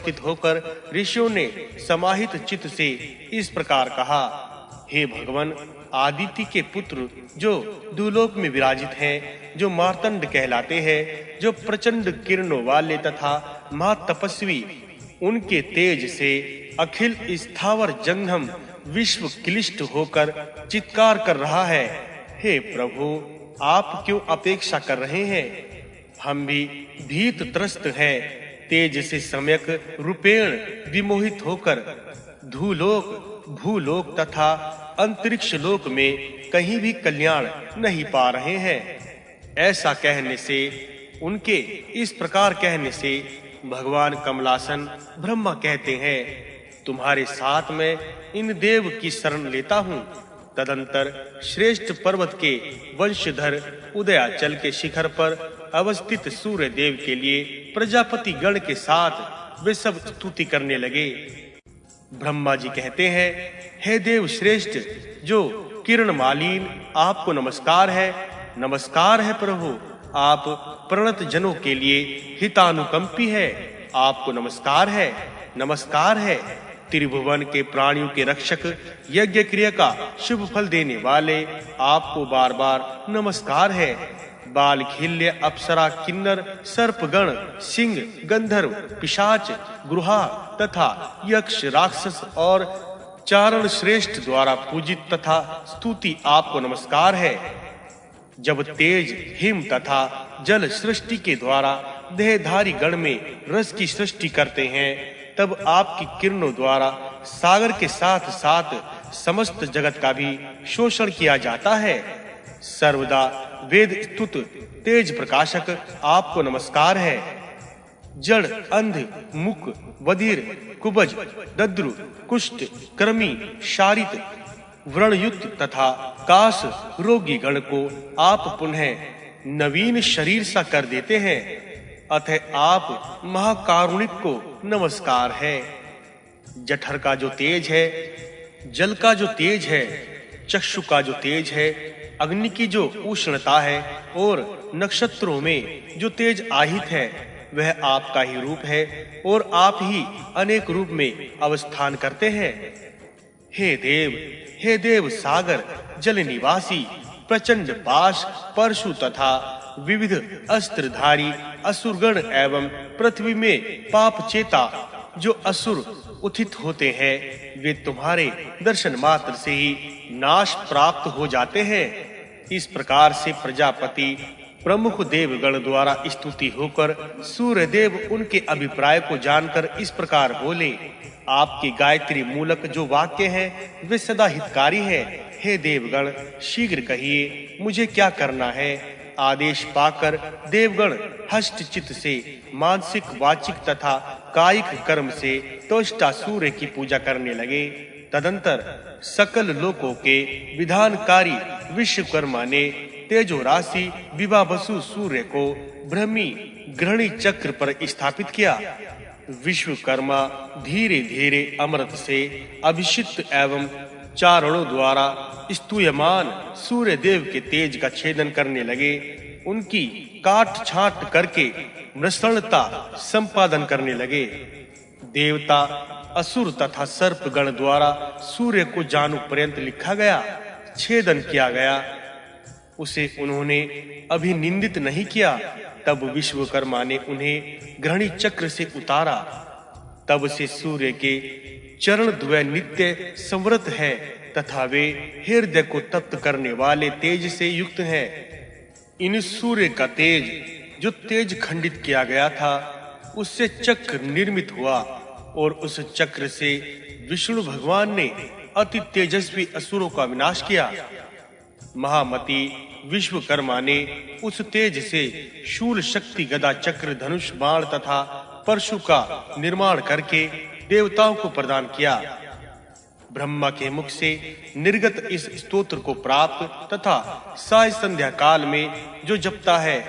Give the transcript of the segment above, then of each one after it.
उपस्थित होकर ऋषियों ने समाहित चित्त से इस प्रकार कहा, हे भगवान, आदित्य के पुत्र जो दुलोक में विराजित हैं, जो मार्तंड कहलाते हैं, जो प्रचंड किरणों वाले तथा महातपस्वी, उनके तेज से अखिल स्थावर जंगम विश्व क्लिष्ट होकर चित्कार कर रहा है। हे प्रभु, आप क्यों अपेक्षा कर रहे हैं? हम भी भीत त्रस्त हैं। तेज से सम्यक रूपेण विमोहित होकर धूलोक, भूलोक तथा अंतरिक्ष लोक में कहीं भी कल्याण नहीं पा रहे हैं। ऐसा कहने से, उनके इस प्रकार कहने से भगवान कमलासन ब्रह्मा कहते हैं, तुम्हारे साथ मैं इन देव की शरण लेता हूँ। तदंतर श्रेष्ठ पर्वत के वंशधर उदयाचल के शिखर पर अवस्थित सूर्य देव के लिए प्रजापति गण के साथ वे सब स्तुति करने लगे। ब्रह्मा जी कहते हैं, हे देव श्रेष्ठ, जो किरण मालिन, आपको नमस्कार है। नमस्कार है प्रभु, आप प्रणत जनों के लिए हितानुकंपी है। आपको नमस्कार है। नमस्कार है। त्रिभुवन के प्राणियों के रक्षक, यज्ञ क्रिया का शुभ फल देने वाले, आपको बार बार नमस्कार है। बालखिल्य, अप्सरा, किन्नर, सर्पगण, सिंह, गंधर्व, पिशाच, गुहा तथा यक्ष, राक्षस और चारण श्रेष्ठ द्वारा पूजित तथा स्तुति आपको नमस्कार है। जब तेज, हिम तथा जल सृष्टि के द्वारा देहधारी गण में रस की सृष्टि करते हैं, तब आपकी किरणों द्वारा सागर के साथ साथ समस्त जगत का भी शोषण किया जाता है। सर्वदा वेद स्तुत तेज प्रकाशक, आपको नमस्कार है। जड़, अंध, मुक, बधिर, कुबज, दद्रु, कुष्ठ, कृमि, शारित, व्रणयुक्त तथा काश रोगी गण को आप पुनः नवीन शरीर सा कर देते हैं। अतः आप महाकारुणिक को नमस्कार है। जठर का जो तेज है, जल का जो तेज है, चक्षु का जो तेज है, अग्नि की जो उष्णता है और नक्षत्रों में जो तेज आहित है, वह आपका ही रूप है और आप ही अनेक रूप में अवस्थान करते हैं। हे देव सागर, जल निवासी, प्रचंड पाश, परशु तथा विविध अस्त्रधारी असुरगण एवं पृथ्वी में पाप चेता जो असुर उत्थित होते हैं, वे तुम्हारे दर्शन मात्र से ही नाश प्राप्त हो जाते हैं। इस प्रकार से प्रजापति प्रमुख देवगण द्वारा स्तुति होकर सूर्य देव उनके अभिप्राय को जानकर इस प्रकार बोले, आपके गायत्री मूलक जो वाक्य हैं, वे सदा हितकारी हैं। हे देवगण, शीघ्र कहिए, मुझे क्या करना है? आदेश पाकर देवगण हष्टचित्त से मानसिक, वाचिक तथा कायिक कर्म से त्वष्टा सूर्य की पूजा करने लगे। तदंतर सकल लोकों के विधानकारी विश्वकर्मा ने तेजो राशि विभावसु सूर्य को ब्रह्मी ग्रहणी चक्र पर स्थापित किया। विश्वकर्मा धीरे धीरे अमृत से अभिषिक्त एवं चारणों द्वारा स्तूयमान सूर्य देव के तेज का छेदन करने लगे। उनकी काट छाट करके मृषणता संपादन करने लगे। देवता, असुर तथा सर्प गण द्वारा सूर्य को जानु पर्यंत लिखा गया, छेदन किया गया। उसे उन्होंने अभिनिंदित नहीं किया। तब विश्वकर्मा ने उन्हें ग्रहणी चक्र से उतारा। तब से सूर्य के चरण द्वय नित्य संवृत है तथा वे हृदय को तप्त करने वाले तेज से युक्त हैं। इन सूर्य का तेज, जो तेज खंडित किया गया था, उससे चक्र निर्मित हुआ और उस चक्र से विष्णु भगवान ने अति तेजस्वी असुरों का विनाश किया। महामती विश्वकर्मा ने उस तेज से शूल, शक्ति, गदा, चक्र, धनुष, बाण तथा परशु का निर्माण करके देवताओं को प्रदान किया। ब्रह्मा के मुख से निर्गत इस स्तोत्र को प्राप्त तथा साय संध्या काल में जो जपता है,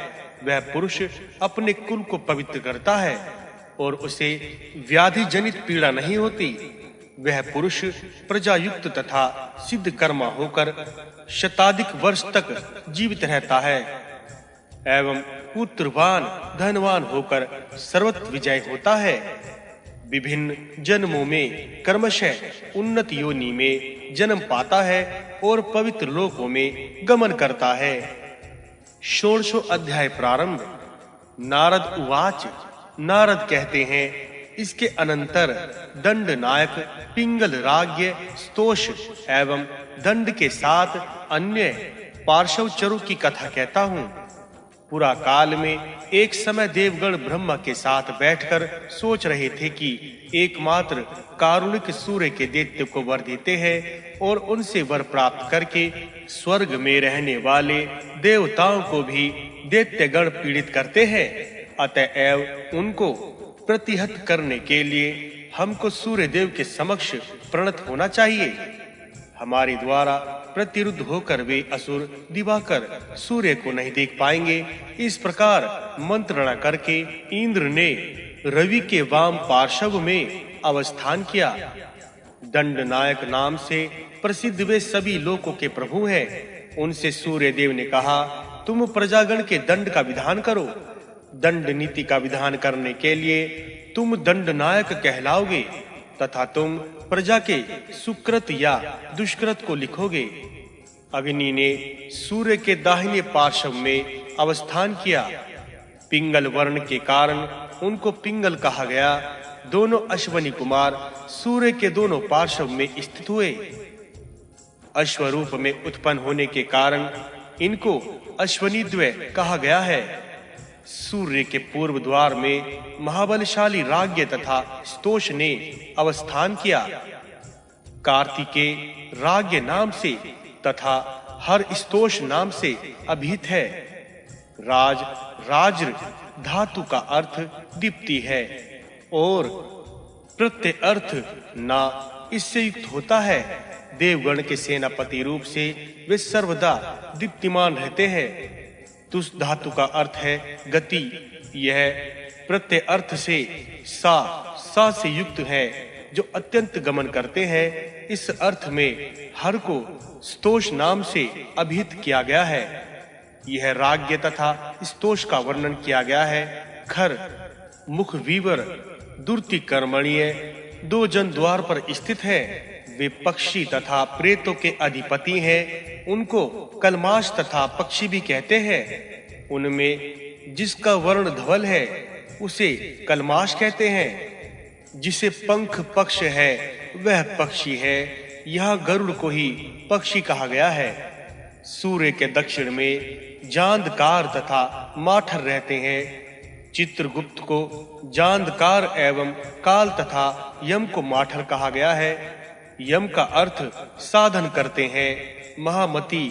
वह पुरुष अपने कुल को पवित्र करता है और उसे व्याधि जनित पीड़ा नहीं होती। वह पुरुष प्रजायुक्त तथा सिद्ध कर्मा होकर शताधिक वर्ष तक जीवित रहता है एवं पुत्रवान, धनवान होकर सर्वत्र विजय होता है। विभिन्न जन्मों में क्रमशः उन्नत योनि में जन्म पाता है और पवित्र लोकों में गमन करता है। षोडशो अध्याय प्रारंभ। नारद उवाच। नारद कहते हैं, इसके अनंतर दंड नायक पिंगल राज्य स्तोष एवं दंड के साथ अन्य पार्श्वचरों की कथा कहता हूँ। पुरा काल में एक समय देवगण ब्रह्मा के साथ बैठकर सोच रहे थे कि एकमात्र कारुणिक सूर्य के दैत्य को वर देते हैं और उनसे वर प्राप्त करके स्वर्ग में रहने वाले देवताओं को भी दैत्यगण पीड़ित करते हैं। अतएव उनको प्रतिहत करने के लिए हमको सूर्य देव के समक्ष प्रणत होना चाहिए। हमारे द्वारा प्रतिरुद्ध होकर वे असुर दिवाकर सूर्य को नहीं देख पाएंगे। इस प्रकार मंत्रणा करके इंद्र ने रवि के वाम पार्श्व में अवस्थान किया। दंड नायक नाम से प्रसिद्ध वे सभी लोकों के प्रभु हैं। उनसे सूर्य देव ने कहा, तुम प्रजागण के दंड का विधान करो। दंड नीति का विधान करने के लिए तुम दंड नायक कहलाओगे तथा तुम प्रजा के सुकृत या दुष्कृत को लिखोगे। अग्नि ने सूर्य के दाहिने पार्श्व में अवस्थान किया। पिंगल वर्ण के कारण उनको पिंगल कहा गया। दोनों अश्वनी कुमार सूर्य के दोनों पार्श्व में स्थित हुए। अश्व रूप में उत्पन्न होने के कारण इनको अश्वनीद्वय कहा गया है। सूर्य के पूर्व द्वार में महाबलशाली राज्य तथा स्तोष ने अवस्थान किया। कार्तिकेय राज्य नाम से तथा हर स्तोष नाम से अभिहित है। राज्र धातु का अर्थ दीप्ति है और प्रत्यय अर्थ ना इससे युक्त होता है। देवगण के सेनापति रूप से वे सर्वदा दीप्तिमान रहते हैं। तुस धातु का अर्थ है गति। यह प्रत्यय अर्थ से सा से युक्त है जो अत्यंत गमन करते हैं। इस अर्थ में हर को स्तोष नाम से अभिहित किया गया है। यह राज्य तथा स्तोष का वर्णन किया गया है। खर मुख वीवर दुर्ति कर्मणीय दो जन द्वार पर स्थित है। वे पक्षी तथा प्रेतों के अधिपति हैं। उनको कलमाश तथा पक्षी भी कहते हैं। उनमें जिसका वर्ण धवल है उसे कलमाश कहते हैं। जिसे पंख पक्ष है वह पक्षी है। यहाँ गरुड़ को ही पक्षी कहा गया है। सूर्य के दक्षिण में जांधकार तथा माठर रहते हैं। चित्रगुप्त को जांधकार एवं काल तथा यम को माठर कहा गया है। यम का अर्थ साधन करते हैं। महामती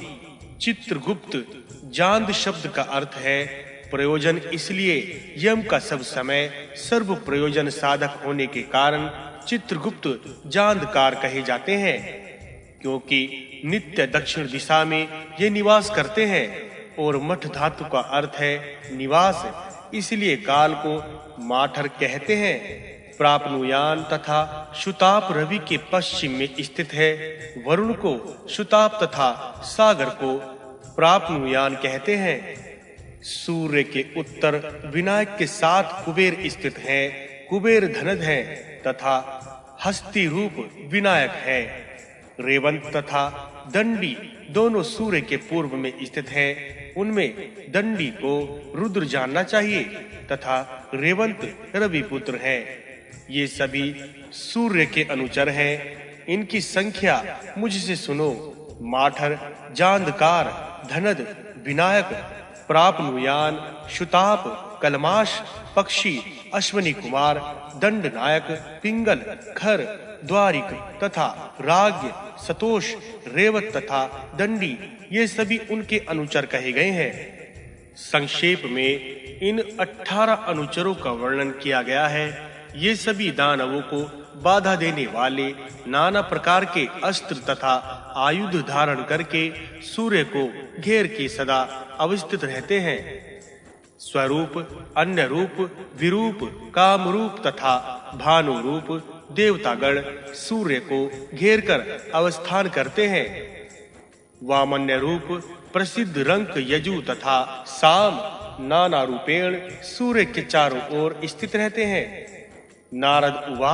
चित्रगुप्त जांद शब्द का अर्थ है प्रयोजन। इसलिए यम का सब समय सर्व प्रयोजन साधक होने के कारण चित्रगुप्त जांधकार कहे जाते हैं, क्योंकि नित्य दक्षिण दिशा में ये निवास करते हैं। और मठ धातु का अर्थ है निवास, इसलिए काल को माठर कहते हैं। प्राप्नुयान तथा शुताप रवि के पश्चिम में स्थित है। वरुण को शुताप तथा सागर को प्राप्नुयान कहते हैं। सूर्य के उत्तर विनायक के साथ कुबेर स्थित है। कुबेर धनद है तथा हस्ती रूप विनायक है। रेवंत तथा दंडी दोनों सूर्य के पूर्व में स्थित है। उनमें दंडी को रुद्र जानना चाहिए तथा रेवंत रवि पुत्र है। ये सभी सूर्य के अनुचर हैं। इनकी संख्या मुझसे सुनो। माठर, जांधकार, धनद, विनायक, प्राप्नुयान, शुताप, कलमाश, पक्षी, अश्वनी कुमार, दंड नायक, पिंगल, खर, द्वारिक तथा राज्य, सतोष, रेवत तथा दंडी ये सभी उनके अनुचर कहे गए हैं। संक्षेप में इन 18 अनुचरों का वर्णन किया गया है। ये सभी दानवों को बाधा देने वाले नाना प्रकार के अस्त्र तथा आयुध धारण करके सूर्य को घेर के सदा अवस्थित रहते हैं। स्वरूप, अन्य रूप, विरूप, काम रूप तथा भानु रूप देवतागण सूर्य को घेर कर अवस्थान करते हैं। वामन्य रूप प्रसिद्ध रंक, यजु तथा साम नाना रूपेण सूर्य के चारों ओर स्थित रहते हैं। नारद उवाच